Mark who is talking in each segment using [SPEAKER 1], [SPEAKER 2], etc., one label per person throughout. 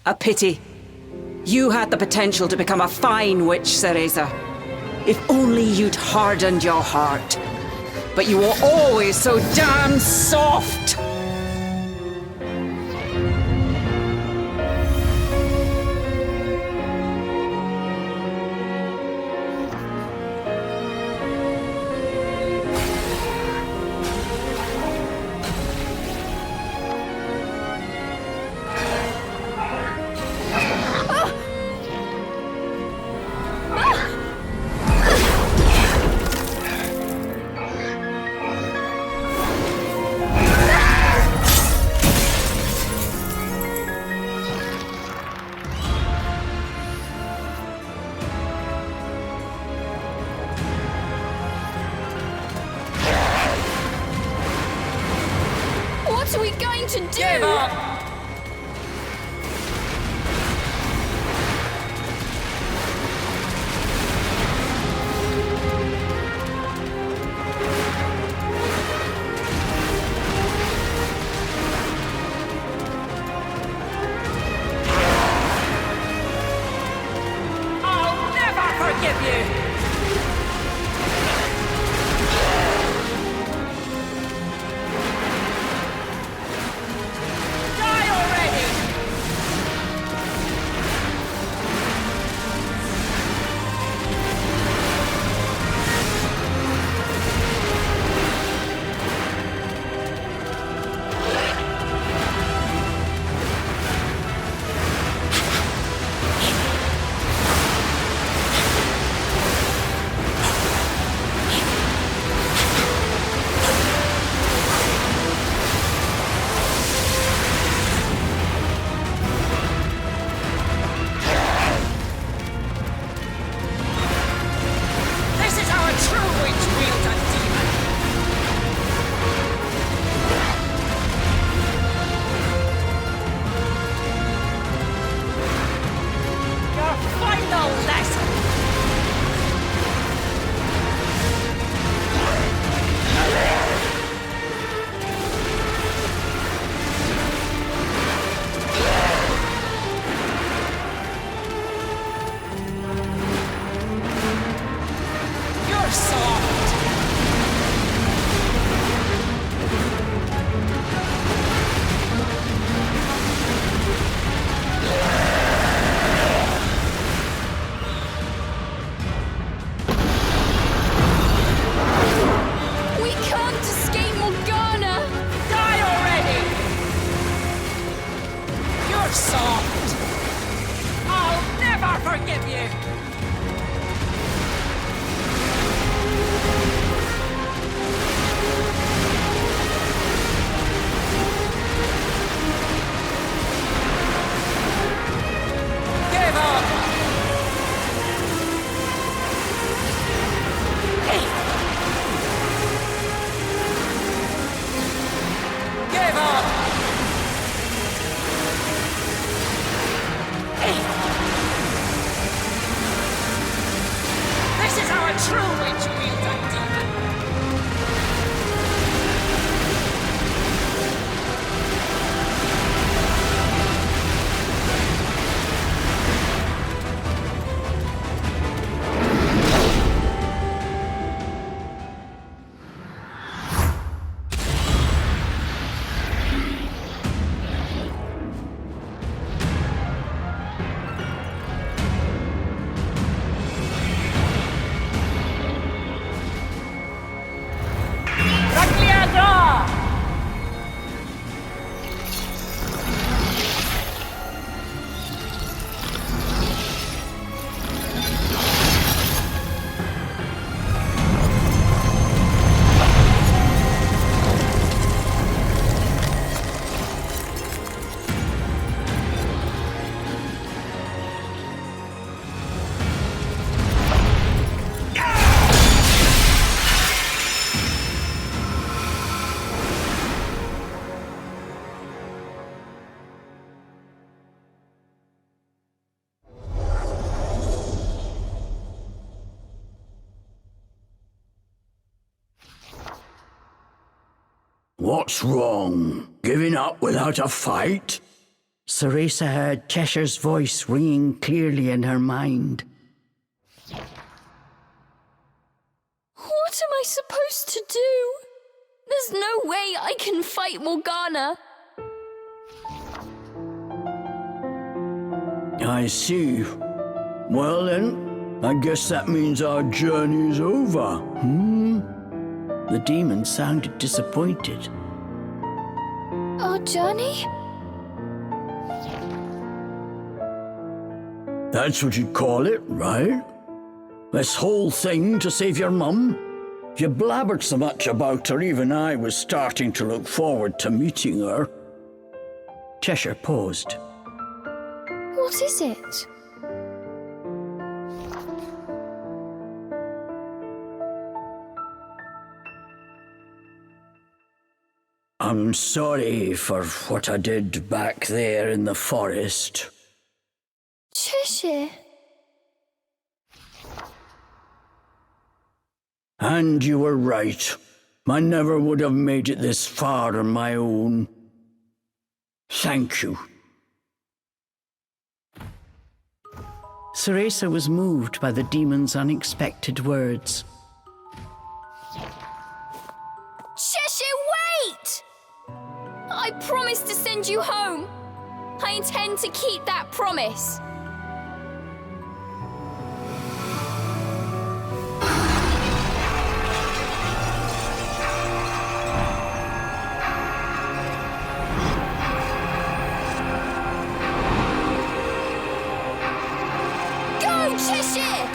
[SPEAKER 1] A pity. You had the potential to become a fine witch, Cereza. If only you'd hardened your heart. But you were always so damn soft!
[SPEAKER 2] What are we going to do?
[SPEAKER 1] Give up! I'll never forgive you! Die already! This is how a true witch wields a demon! Your final lesson! You're soft!
[SPEAKER 2] We can't escape Morgana!
[SPEAKER 1] Die already! You're soft! I'll never forgive you! Give up! Give up! This is how a true witch wields a demon! Ragliada!
[SPEAKER 3] What's wrong? Giving up without a fight? Cereza heard Cheshire's voice ringing clearly in her mind.
[SPEAKER 2] What am I supposed to do? There's no way I can fight Morgana.
[SPEAKER 3] I see. Well then, I guess that means our journey's over, The demon sounded disappointed.
[SPEAKER 2] Our journey?
[SPEAKER 3] That's what you'd call it, right? This whole thing to save your mum? You blabbered so much about her, even I was starting to look forward to meeting her. Cheshire paused.
[SPEAKER 2] What is it?
[SPEAKER 3] I'm sorry for what I did back there in the forest.
[SPEAKER 2] Cheshire.
[SPEAKER 3] And you were right. I never would have made it this far on my own. Thank you. Cereza was moved by the demon's unexpected words.
[SPEAKER 2] Cheshire, wait! I promised to send you home. I intend to keep that promise. Cheshire!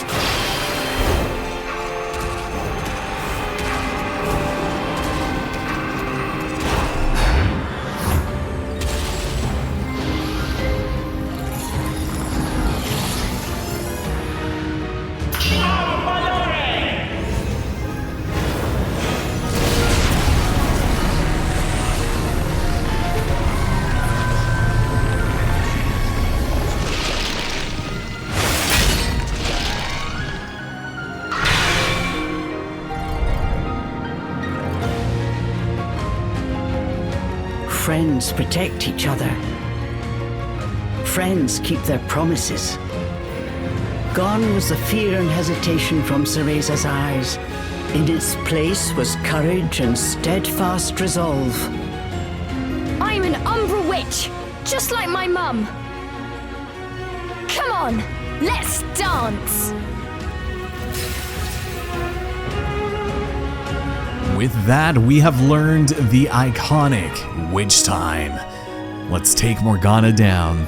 [SPEAKER 3] Friends protect each other. Friends keep their promises. Gone was the fear and hesitation from Cereza's eyes. In its place was courage and steadfast resolve.
[SPEAKER 2] I'm an Umbra witch, just like my mum. Come on, let's dance!
[SPEAKER 4] With that, we have learned the iconic Witch Time. Let's take Morgana down.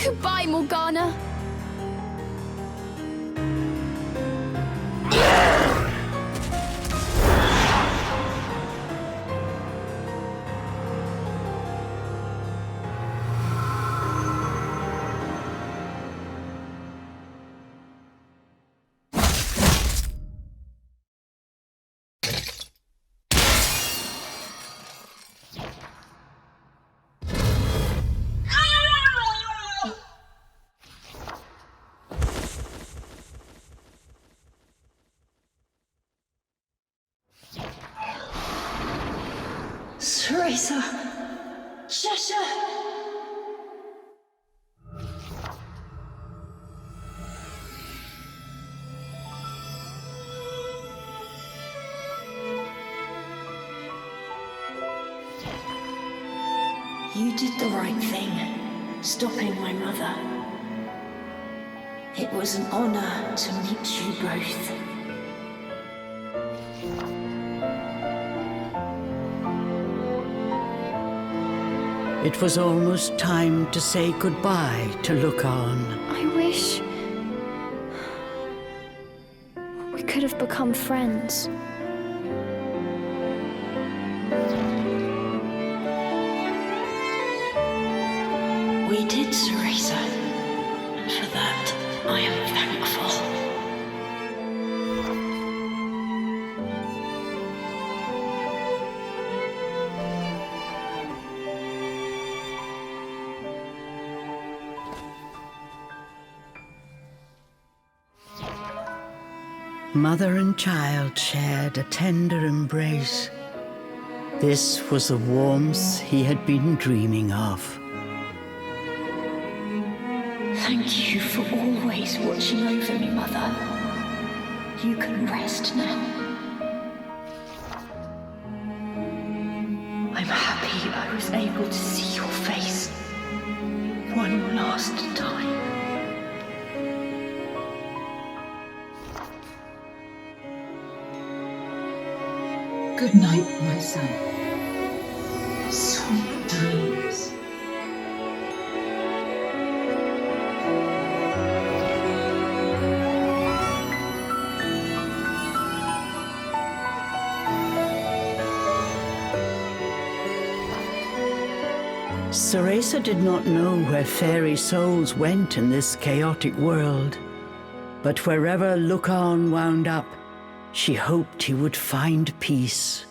[SPEAKER 2] Goodbye, Morgana.
[SPEAKER 5] Cereza! Cheshire! You did the right thing, stopping my mother. It was an honor to meet you both.
[SPEAKER 6] It was almost time to say goodbye to Lucan.
[SPEAKER 2] I wish we could have become friends.
[SPEAKER 5] We did, Cereza. And for that, I am thankful.
[SPEAKER 6] Mother and child shared a tender embrace. This was the warmth he had been dreaming of.
[SPEAKER 5] Thank you for always watching over me, Mother. You can rest now. I'm happy I was able to see your face one last time.
[SPEAKER 7] Good night, my son. Sweet dreams.
[SPEAKER 6] Cereza did not know where fairy souls went in this chaotic world, but wherever Lucan wound up, she hoped he would find peace.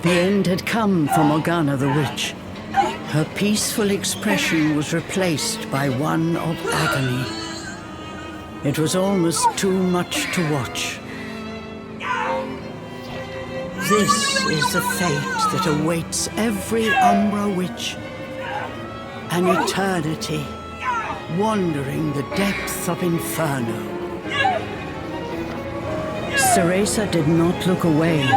[SPEAKER 6] The end had come for Morgana the witch. Her peaceful expression was replaced by one of agony. It was almost too much to watch. This is the fate that awaits every Umbra witch. An eternity, wandering the depths of Inferno. Cereza did not look away.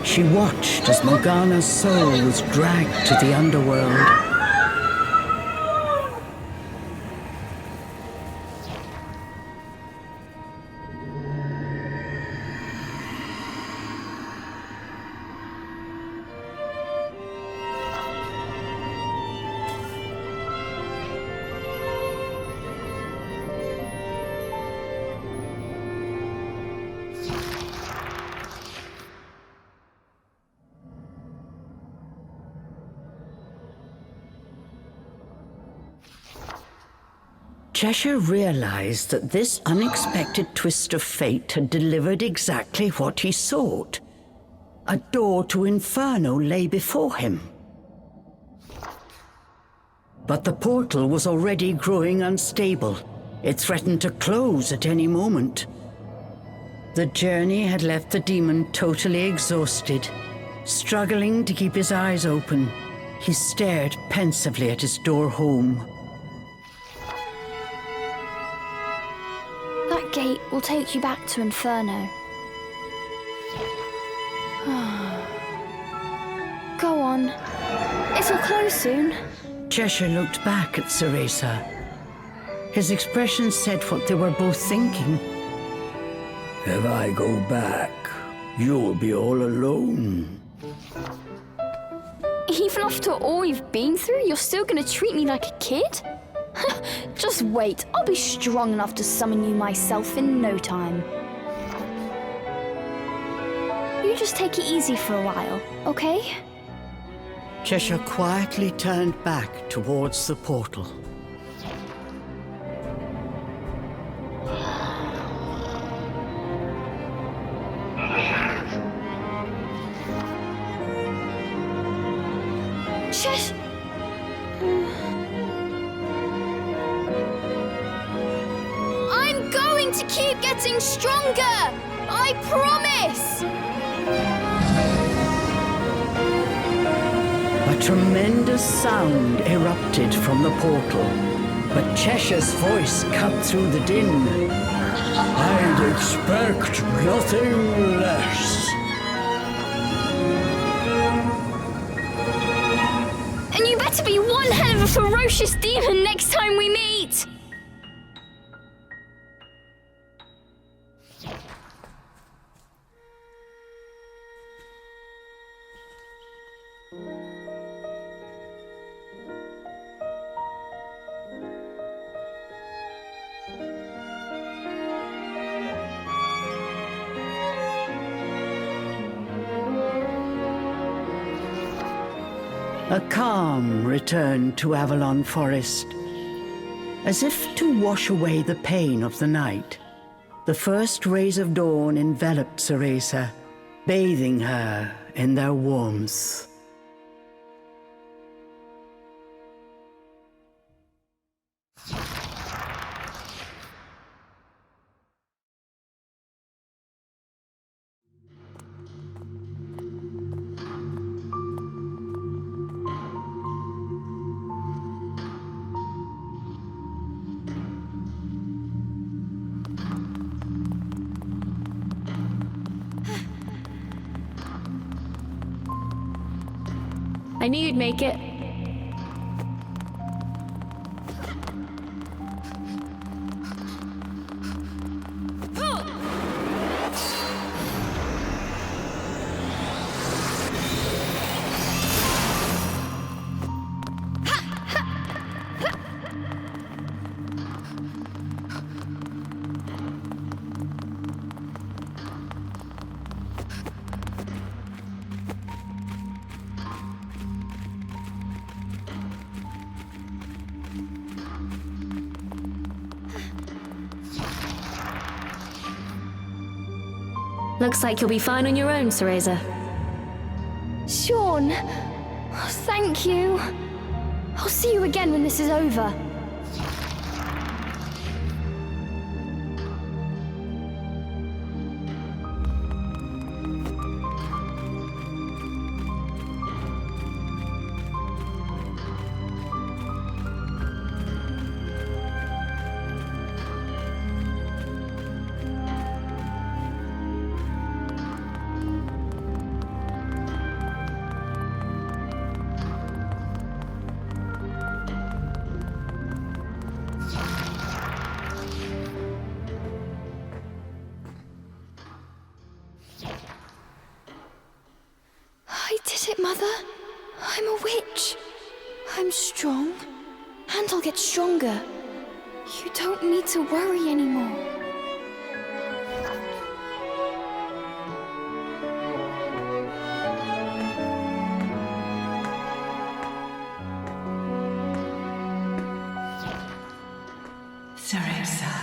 [SPEAKER 6] She watched as Morgana's soul was dragged to the underworld. Cheshire realized that this unexpected twist of fate had delivered exactly what he sought. A door to Inferno lay before him. But the portal was already growing unstable. It threatened to close at any moment. The journey had left the demon totally exhausted. Struggling to keep his eyes open, he stared pensively at his door home.
[SPEAKER 2] That gate will take you back to Inferno. Go on. It'll close soon.
[SPEAKER 6] Cheshire looked back at Cereza. His expression said what they were both thinking.
[SPEAKER 3] If I go back, you'll be all alone.
[SPEAKER 2] Even after all you've been through, you're still gonna treat me like a kid? Just wait, I'll be strong enough to summon you myself in no time. You just take it easy for a while, okay?
[SPEAKER 6] Cheshire quietly turned back towards the portal.
[SPEAKER 2] I'm going to keep getting stronger! I promise!
[SPEAKER 6] A tremendous sound erupted from the portal, but Cheshire's voice cut through the din.
[SPEAKER 3] I'd expect nothing less.
[SPEAKER 2] And you better be one hell of a ferocious demon next time we meet!
[SPEAKER 6] A calm returned to Avalon Forest. As if to wash away the pain of the night, the first rays of dawn enveloped Cereza, bathing her in their warmth.
[SPEAKER 2] I knew you'd make it. Looks like you'll be fine on your own, Cereza. Sean! Oh, thank you. I'll see you again when this is over. I did it, Mother. I'm a witch. I'm strong, and I'll get stronger. You don't need to worry anymore.
[SPEAKER 7] Cereza.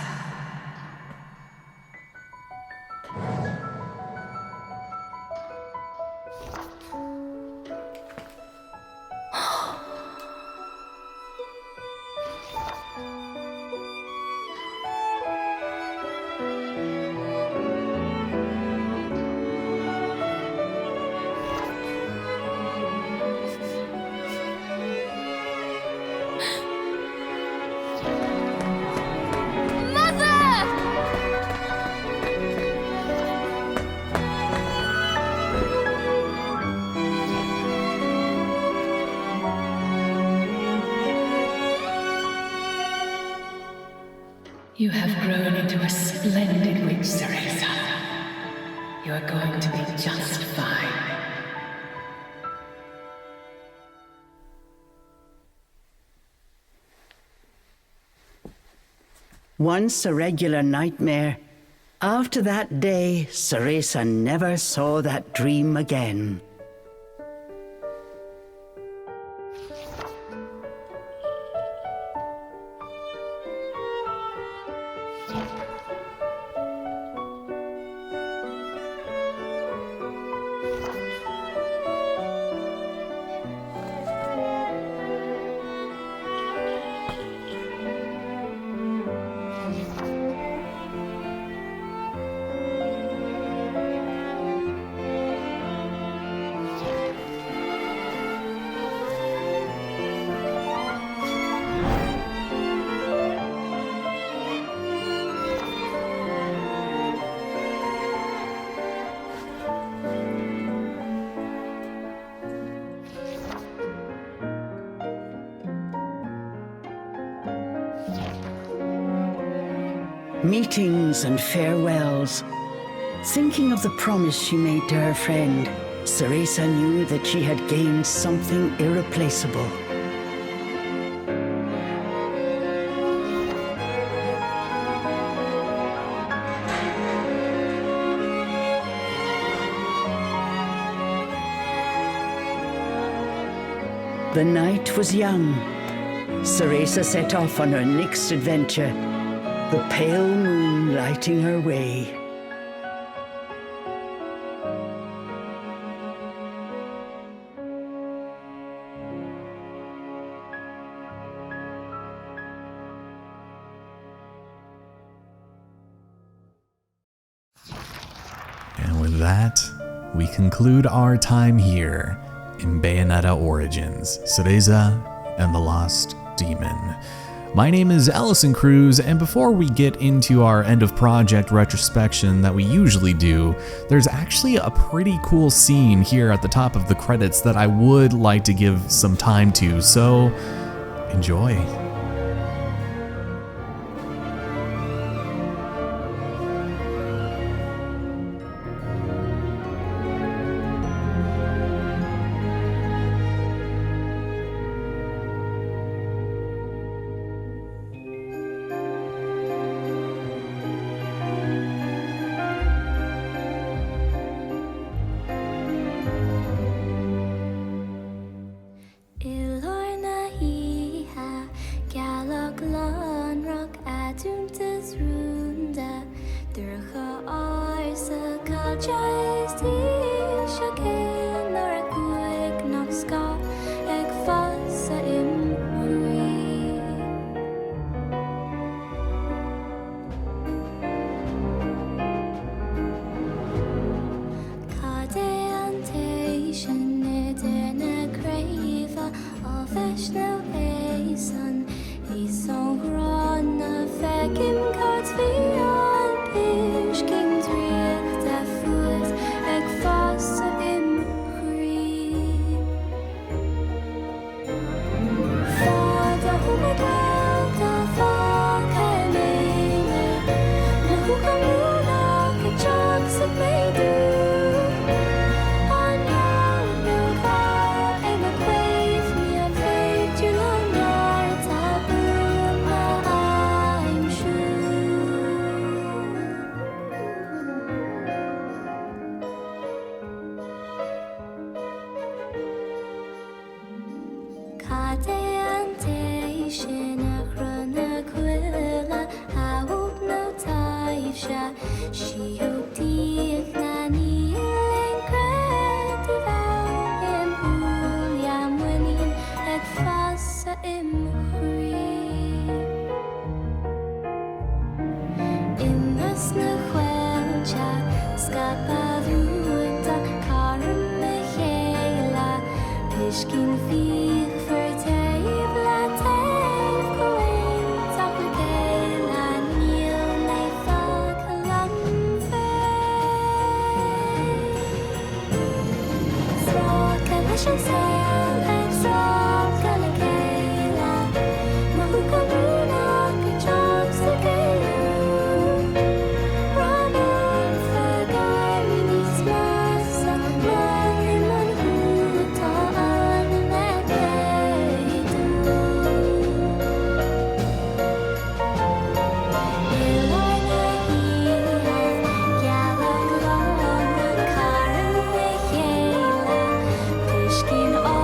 [SPEAKER 7] You have grown into a splendid witch, Cereza. You are going to be just fine.
[SPEAKER 6] Once a regular nightmare, after that day, Cereza never saw that dream again. Meetings and farewells. Thinking of the promise she made to her friend, Cereza knew that she had gained something irreplaceable. The night was young. Cereza set off on her next adventure, the pale moon lighting her way.
[SPEAKER 4] And with that, we conclude our time here in Bayonetta Origins, Cereza and the Lost Demon. My name is Allison Cruz, and before we get into our end of project retrospection that we usually do, there's actually a pretty cool scene here at the top of the credits that I would like to give some time to, so enjoy.
[SPEAKER 2] Skin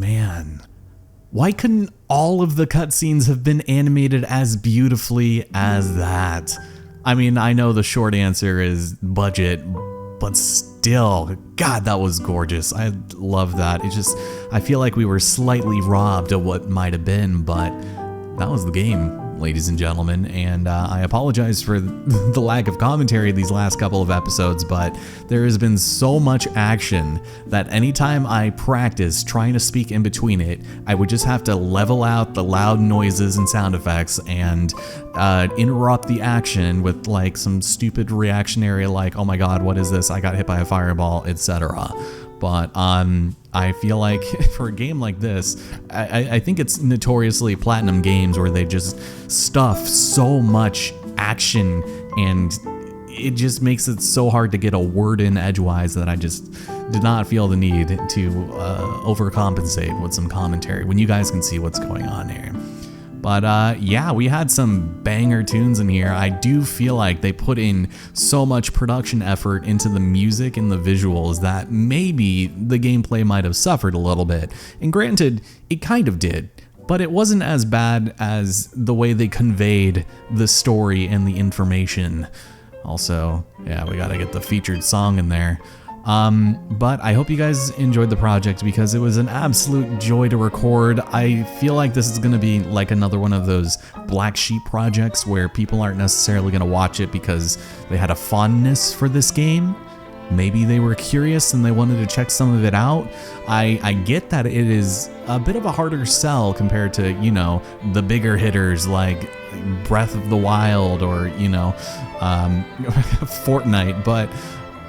[SPEAKER 4] man, why couldn't all of the cutscenes have been animated as beautifully as that? I mean, I know the short answer is budget, but still, God, that was gorgeous. I love that. I feel like we were slightly robbed of what might have been, but that was the game, ladies and gentlemen, and I apologize for the lack of commentary these last couple of episodes, but there has been so much action that anytime I practice trying to speak in between it, I would just have to level out the loud noises and sound effects and interrupt the action with like some stupid reactionary like, oh my god, what is this? I got hit by a fireball, etc. But I feel like for a game like this, I think it's notoriously Platinum Games where they just stuff so much action and it just makes it so hard to get a word in edgewise that I just did not feel the need to overcompensate with some commentary when you guys can see what's going on here. But yeah, we had some banger tunes in here. I do feel like they put in so much production effort into the music and the visuals that maybe the gameplay might have suffered a little bit. And granted, it kind of did, but it wasn't as bad as the way they conveyed the story and the information. Also, yeah, we gotta get the featured song in there. But I hope you guys enjoyed the project because it was an absolute joy to record. I feel like this is going to be like another one of those black sheep projects where people aren't necessarily going to watch it because they had a fondness for this game. Maybe they were curious and they wanted to check some of it out. I get that it is a bit of a harder sell compared to, you know, the bigger hitters like Breath of the Wild or, you know, Fortnite, but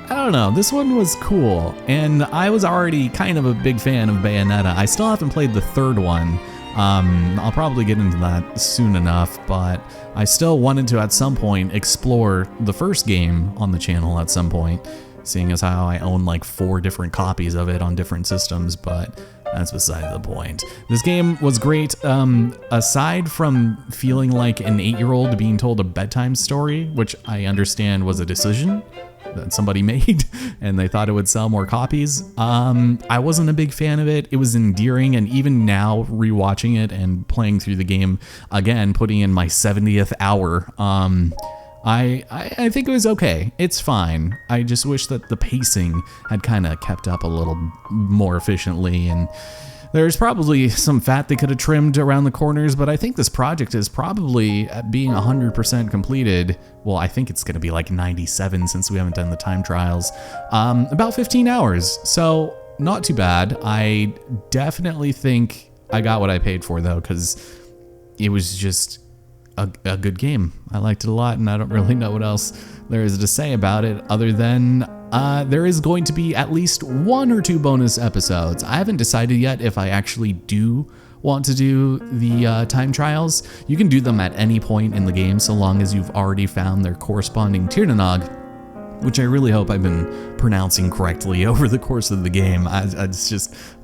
[SPEAKER 4] I don't know, this one was cool, and I was already kind of a big fan of Bayonetta. I still haven't played the third one. I'll probably get into that soon enough, but I still wanted to at some point explore the first game on the channel at some point, seeing as how I own like 4 different copies of it on different systems, but that's beside the point. This game was great. Aside from feeling like an 8-year-old being told a bedtime story, which I understand was a decision that somebody made and they thought it would sell more copies. I wasn't a big fan of it. It was endearing, and even now rewatching it and playing through the game again, putting in my 70th hour, I think it was okay. It's fine. I just wish that the pacing had kind of kept up a little more efficiently, and there's probably some fat they could have trimmed around the corners, but I think this project is probably at being 100% completed. Well, I think it's going to be like 97 since we haven't done the time trials. About 15 hours, so not too bad. I definitely think I got what I paid for, though, because it was just a good game. I liked it a lot, and I don't really know what else there is to say about it other than there is going to be at least 1 or 2 bonus episodes. I haven't decided yet if I actually do want to do the time trials. You can do them at any point in the game so long as you've already found their corresponding Tirnanog, which I really hope I've been pronouncing correctly over the course of the game. I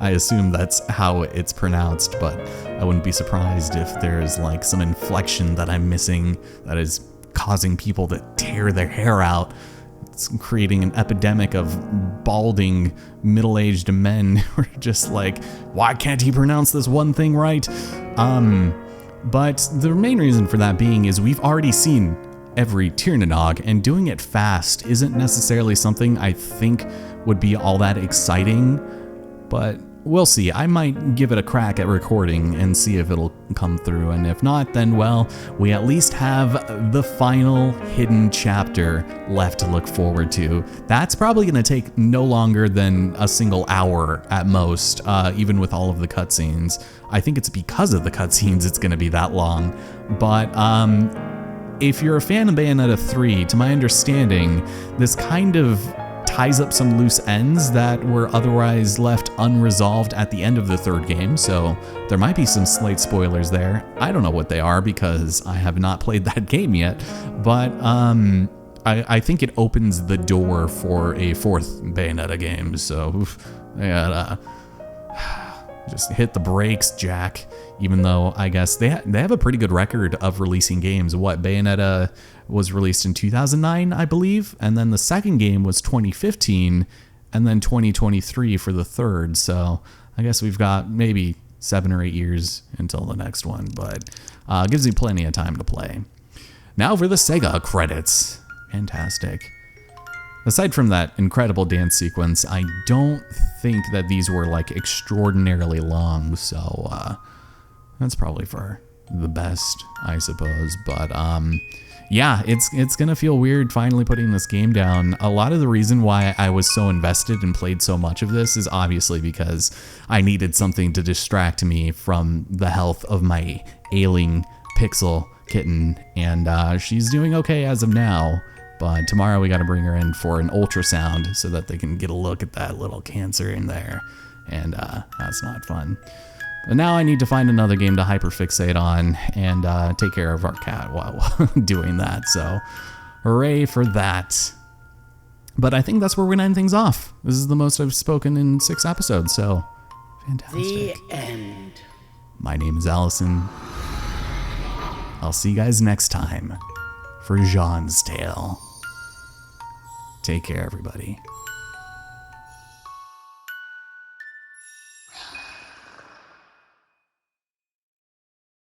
[SPEAKER 4] assume that's how it's pronounced, but I wouldn't be surprised if there's like some inflection that I'm missing that is causing people to tear their hair out. It's creating an epidemic of balding middle-aged men who are just like, why can't he pronounce this one thing right? But the main reason for that being is we've already seen every Tirnanog, and doing it fast isn't necessarily something I think would be all that exciting, but we'll see. I might give it a crack at recording and see if it'll come through, and if not, then well, we at least have the final hidden chapter left to look forward to. That's probably going to take no longer than a single hour at most, even with all of the cutscenes. I think it's because of the cutscenes it's going to be that long, but if you're a fan of Bayonetta 3, to my understanding, this kind of ties up some loose ends that were otherwise left unresolved at the end of the third game, so there might be some slight spoilers there. I don't know what they are because I have not played that game yet, but I think it opens the door for a 4th Bayonetta game, so yeah, just hit the brakes, Jack. Even though I guess they have a pretty good record of releasing games. What, Bayonetta was released in 2009, I believe, and then the second game was 2015, and then 2023 for the third. So I guess we've got maybe 7 or 8 years until the next one, but gives me plenty of time to play. Now for the Sega credits. Fantastic. Aside from that incredible dance sequence, I don't think that these were like extraordinarily long, so that's probably for the best, I suppose. But yeah, it's gonna feel weird finally putting this game down. A lot of the reason why I was so invested and played so much of this is obviously because I needed something to distract me from the health of my ailing pixel kitten, and she's doing okay as of now. But tomorrow we got to bring her in for an ultrasound so that they can get a look at that little cancer in there, and that's not fun. But now I need to find another game to hyperfixate on and take care of our cat while doing that. So hooray for that. But I think that's where we're going to end things off. This is the most I've spoken in 6 episodes, so fantastic.
[SPEAKER 6] The end.
[SPEAKER 4] My name is Allison. I'll see you guys next time for Jean's Tale. Take care, everybody.